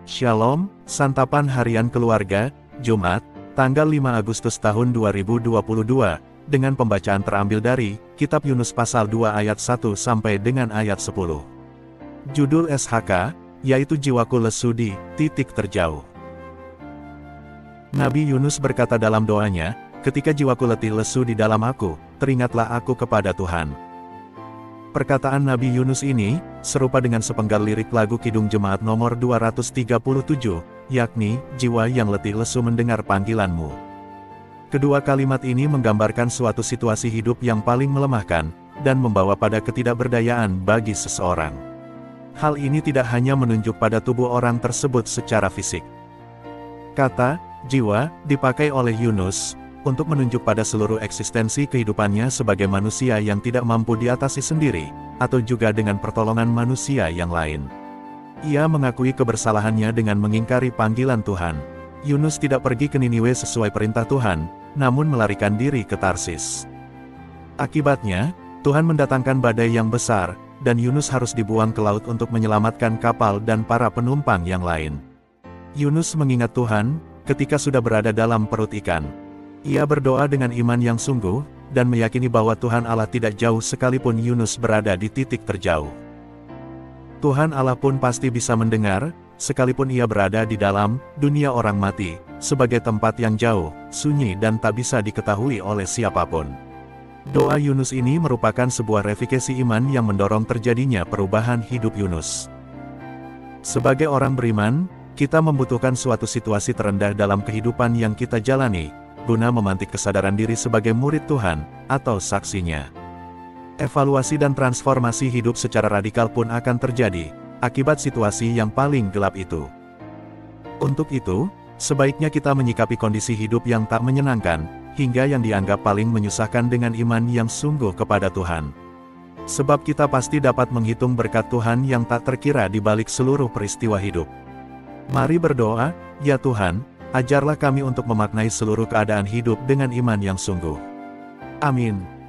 Shalom, Santapan Harian Keluarga, Jumat, tanggal 5 Agustus tahun 2022, dengan pembacaan terambil dari Kitab Yunus pasal 2 ayat 1 sampai dengan ayat 10. Judul SHK, yaitu jiwaku lesu di titik terjauh. Nabi Yunus berkata dalam doanya, ketika jiwaku letih lesu di dalam aku, teringatlah aku kepada Tuhan. Perkataan Nabi Yunus ini, serupa dengan sepenggal lirik lagu Kidung Jemaat nomor 237, yakni, jiwa yang letih lesu mendengar panggilanmu. Kedua kalimat ini menggambarkan suatu situasi hidup yang paling melemahkan, dan membawa pada ketidakberdayaan bagi seseorang. Hal ini tidak hanya menunjuk pada tubuh orang tersebut secara fisik. Kata, jiwa, dipakai oleh Yunus, untuk menunjuk pada seluruh eksistensi kehidupannya sebagai manusia yang tidak mampu diatasi sendiri, atau juga dengan pertolongan manusia yang lain. Ia mengakui kebersalahannya dengan mengingkari panggilan Tuhan. Yunus tidak pergi ke Niniwe sesuai perintah Tuhan, namun melarikan diri ke Tarsis. Akibatnya, Tuhan mendatangkan badai yang besar, dan Yunus harus dibuang ke laut untuk menyelamatkan kapal dan para penumpang yang lain. Yunus mengingat Tuhan, ketika sudah berada dalam perut ikan. Ia berdoa dengan iman yang sungguh, dan meyakini bahwa Tuhan Allah tidak jauh sekalipun Yunus berada di titik terjauh. Tuhan Allah pun pasti bisa mendengar, sekalipun ia berada di dalam dunia orang mati, sebagai tempat yang jauh, sunyi dan tak bisa diketahui oleh siapapun. Doa Yunus ini merupakan sebuah revikasi iman yang mendorong terjadinya perubahan hidup Yunus. Sebagai orang beriman, kita membutuhkan suatu situasi terendah dalam kehidupan yang kita jalani, guna memantik kesadaran diri sebagai murid Tuhan, atau saksinya. Evaluasi dan transformasi hidup secara radikal pun akan terjadi, akibat situasi yang paling gelap itu. Untuk itu, sebaiknya kita menyikapi kondisi hidup yang tak menyenangkan, hingga yang dianggap paling menyusahkan dengan iman yang sungguh kepada Tuhan. Sebab kita pasti dapat menghitung berkat Tuhan yang tak terkira di balik seluruh peristiwa hidup. Mari berdoa, ya Tuhan, ajarlah kami untuk memaknai seluruh keadaan hidup dengan iman yang sungguh. Amin.